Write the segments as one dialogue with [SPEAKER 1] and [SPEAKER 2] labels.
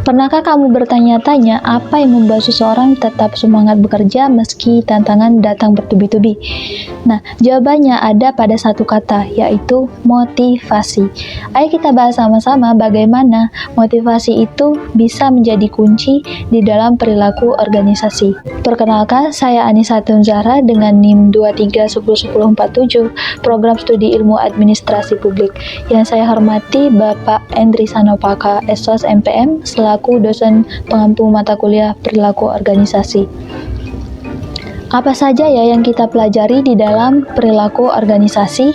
[SPEAKER 1] Pernahkah kamu bertanya-tanya apa yang membuat seseorang tetap semangat bekerja meski tantangan datang bertubi-tubi? Nah, jawabannya ada pada satu kata, yaitu motivasi. Ayo kita bahas sama-sama bagaimana motivasi itu bisa menjadi kunci di dalam perilaku organisasi. Perkenalkan, saya Anissa Tunzara dengan NIM 23101047, Program Studi Ilmu Administrasi Publik. Yang saya hormati Bapak Endri Sanopaka, SOS MPM, selaku dosen pengampu mata kuliah perilaku organisasi. Apa saja ya yang kita pelajari di dalam perilaku organisasi?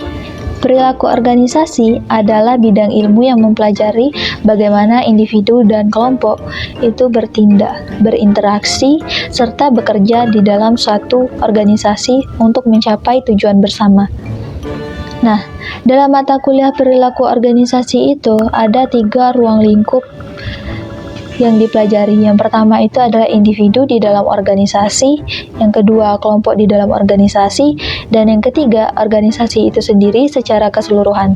[SPEAKER 1] Perilaku organisasi adalah bidang ilmu yang mempelajari bagaimana individu dan kelompok itu bertindak, berinteraksi, serta bekerja di dalam suatu organisasi untuk mencapai tujuan bersama. Nah, dalam mata kuliah perilaku organisasi itu ada 3 ruang lingkup yang dipelajari. Yang pertama itu adalah individu di dalam organisasi, yang kedua kelompok di dalam organisasi, dan yang ketiga organisasi itu sendiri secara keseluruhan.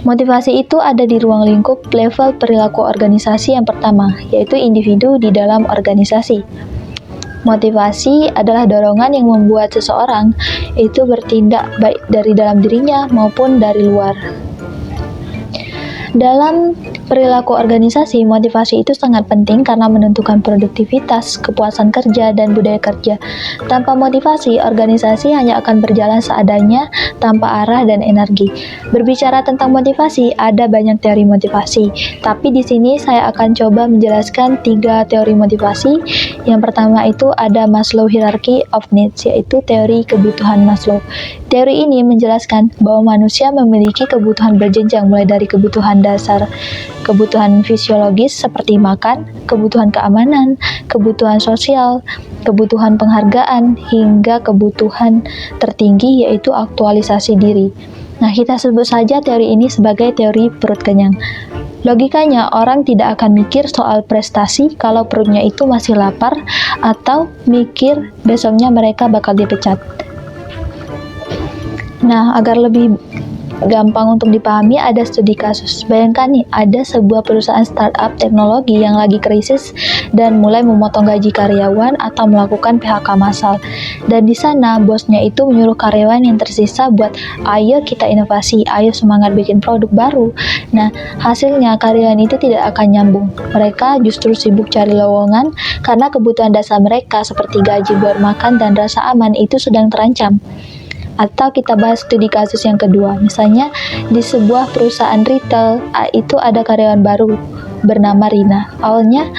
[SPEAKER 1] Motivasi itu ada di ruang lingkup level perilaku organisasi yang pertama, yaitu individu di dalam organisasi. Motivasi adalah dorongan yang membuat seseorang itu bertindak baik dari dalam dirinya maupun dari luar. Dalam perilaku organisasi, motivasi itu sangat penting karena menentukan produktivitas, kepuasan kerja, dan budaya kerja. Tanpa motivasi, organisasi hanya akan berjalan seadanya, tanpa arah dan energi. Berbicara tentang motivasi, ada banyak teori motivasi, tapi di sini saya akan coba menjelaskan 3 teori motivasi. Yang pertama itu ada Maslow Hierarchy of Needs, yaitu teori kebutuhan Maslow. Teori ini menjelaskan bahwa manusia memiliki kebutuhan berjenjang mulai dari kebutuhan dasar, kebutuhan fisiologis seperti makan, kebutuhan keamanan, kebutuhan sosial, kebutuhan penghargaan, hingga kebutuhan tertinggi yaitu aktualisasi diri. Nah, kita sebut saja teori ini sebagai teori perut kenyang. Logikanya, orang tidak akan mikir soal prestasi kalau perutnya itu masih lapar, atau mikir besoknya mereka bakal dipecat. Nah, agar lebih gampang untuk dipahami, ada studi kasus. Bayangkan nih, ada sebuah perusahaan startup teknologi yang lagi krisis dan mulai memotong gaji karyawan atau melakukan PHK massal. Dan di sana bosnya itu menyuruh karyawan yang tersisa buat ayo kita inovasi, ayo semangat bikin produk baru. Nah, hasilnya karyawan itu tidak akan nyambung. Mereka justru sibuk cari lowongan karena kebutuhan dasar mereka seperti gaji buat makan dan rasa aman itu sedang terancam. Atau kita bahas studi kasus yang kedua, misalnya di sebuah perusahaan retail itu ada karyawan baru bernama Rina. Awalnya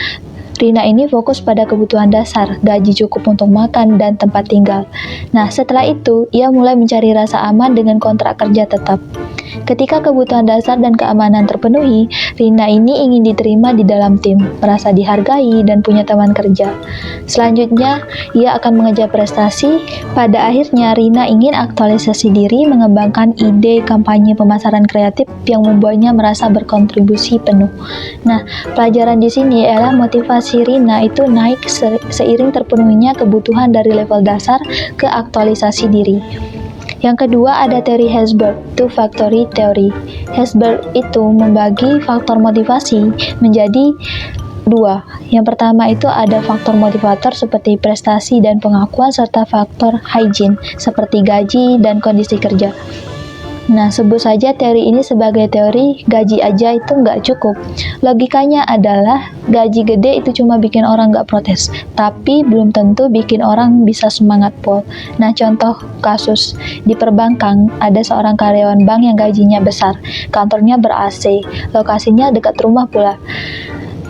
[SPEAKER 1] Rina ini fokus pada kebutuhan dasar, gaji cukup untuk makan dan tempat tinggal. Nah, setelah itu ia mulai mencari rasa aman dengan kontrak kerja tetap. Ketika kebutuhan dasar dan keamanan terpenuhi, Rina ini ingin diterima di dalam tim, merasa dihargai dan punya teman kerja. Selanjutnya, ia akan mengejar prestasi. Pada akhirnya, Rina ingin aktualisasi diri, mengembangkan ide kampanye pemasaran kreatif yang membuatnya merasa berkontribusi penuh. Nah, pelajaran di sini adalah motivasi Rina itu naik seiring terpenuhinya kebutuhan dari level dasar ke aktualisasi diri. Yang kedua ada teori Herzberg, two factory theory. Herzberg itu membagi faktor motivasi menjadi 2. Yang pertama itu ada faktor motivator seperti prestasi dan pengakuan serta faktor hygiene seperti gaji dan kondisi kerja. Nah, sebut saja teori ini sebagai teori gaji aja itu nggak cukup. Logikanya adalah gaji gede itu cuma bikin orang nggak protes, tapi belum tentu bikin orang bisa semangat pol. Nah, contoh kasus di perbankan, ada seorang karyawan bank yang gajinya besar, kantornya ber-AC, lokasinya dekat rumah pula.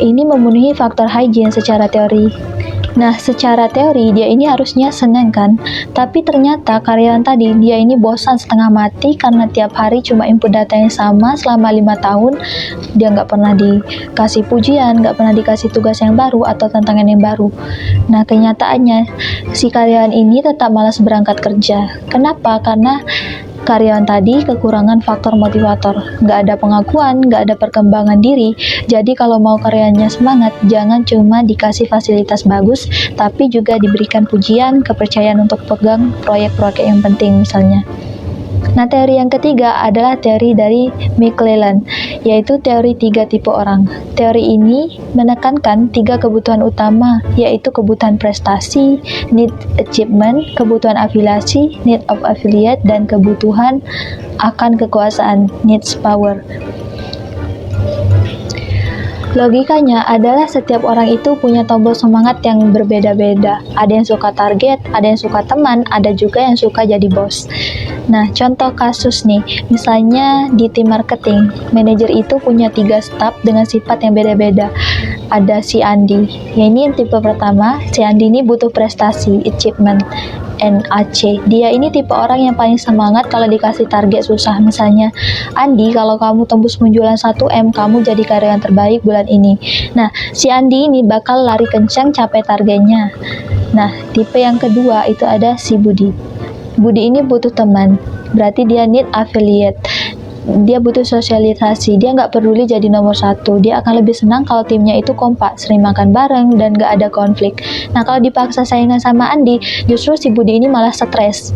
[SPEAKER 1] Ini memenuhi faktor hygiene secara teori. Nah, secara teori dia ini harusnya senang kan? Tapi ternyata karyawan tadi dia ini bosan setengah mati karena tiap hari cuma input data yang sama selama 5 tahun. Dia nggak pernah dikasih pujian, nggak pernah dikasih tugas yang baru atau tantangan yang baru. Nah, kenyataannya si karyawan ini tetap malas berangkat kerja. Kenapa? Karena karyawan tadi kekurangan faktor motivator, nggak ada pengakuan, nggak ada perkembangan diri. Jadi kalau mau karyawannya semangat, jangan cuma dikasih fasilitas bagus, tapi juga diberikan pujian, kepercayaan untuk pegang proyek-proyek yang penting misalnya. Nah, teori yang ketiga adalah teori dari McClelland, yaitu teori 3 tipe orang. Teori ini menekankan 3 kebutuhan utama, yaitu kebutuhan prestasi, need achievement, kebutuhan afiliasi, need of affiliate, dan kebutuhan akan kekuasaan, needs power. Logikanya adalah setiap orang itu punya tombol semangat yang berbeda-beda. Ada yang suka target, ada yang suka teman, ada juga yang suka jadi bos. Nah, contoh kasus nih, misalnya di tim marketing, manajer itu punya 3 staf dengan sifat yang beda-beda. Ada si Andi, ya ini yang tipe pertama. Si Andi ini butuh prestasi, achievement, NAC. Dia ini tipe orang yang paling semangat kalau dikasih target susah. Misalnya, Andi, kalau kamu tembus penjualan 1M, kamu jadi karyawan terbaik bulan ini. Nah, si Andi ini bakal lari kencang capai targetnya. Nah, tipe yang kedua itu ada si Budi. Budi ini butuh teman, berarti dia need affiliate. Dia butuh sosialisasi, dia nggak peduli jadi nomor 1. Dia akan lebih senang kalau timnya itu kompak, sering makan bareng, dan nggak ada konflik. Nah, kalau dipaksa saingan sama Andi, justru si Budi ini malah stres.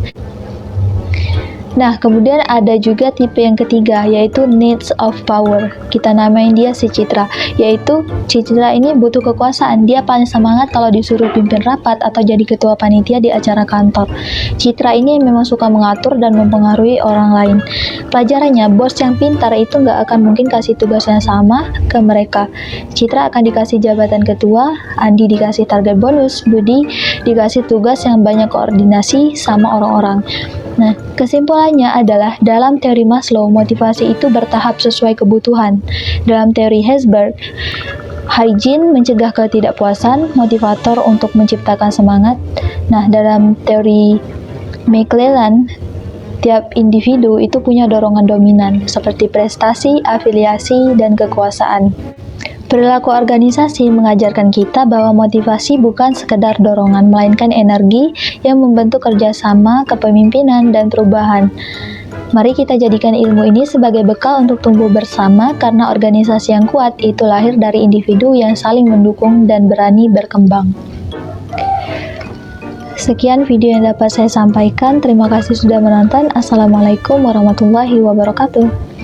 [SPEAKER 1] Nah, kemudian ada juga tipe yang ketiga, yaitu needs of power. Kita namain dia si Citra, yaitu si Citra ini butuh kekuasaan. Dia paling semangat kalau disuruh pimpin rapat atau jadi ketua panitia di acara kantor. Citra ini memang suka mengatur dan mempengaruhi orang lain. Pelajarannya, bos yang pintar itu nggak akan mungkin kasih tugas yang sama ke mereka. Citra akan dikasih jabatan ketua, Andi dikasih target bonus, Budi dikasih tugas yang banyak koordinasi sama orang-orang. Nah, kesimpulannya adalah dalam teori Maslow, motivasi itu bertahap sesuai kebutuhan. Dalam teori Herzberg, hygiene mencegah ketidakpuasan, motivator untuk menciptakan semangat. Nah, dalam teori McClelland, tiap individu itu punya dorongan dominan, seperti prestasi, afiliasi, dan kekuasaan. Perilaku organisasi mengajarkan kita bahwa motivasi bukan sekedar dorongan, melainkan energi yang membentuk kerjasama, kepemimpinan, dan perubahan. Mari kita jadikan ilmu ini sebagai bekal untuk tumbuh bersama, karena organisasi yang kuat itu lahir dari individu yang saling mendukung dan berani berkembang. Sekian video yang dapat saya sampaikan. Terima kasih sudah menonton. Assalamualaikum warahmatullahi wabarakatuh.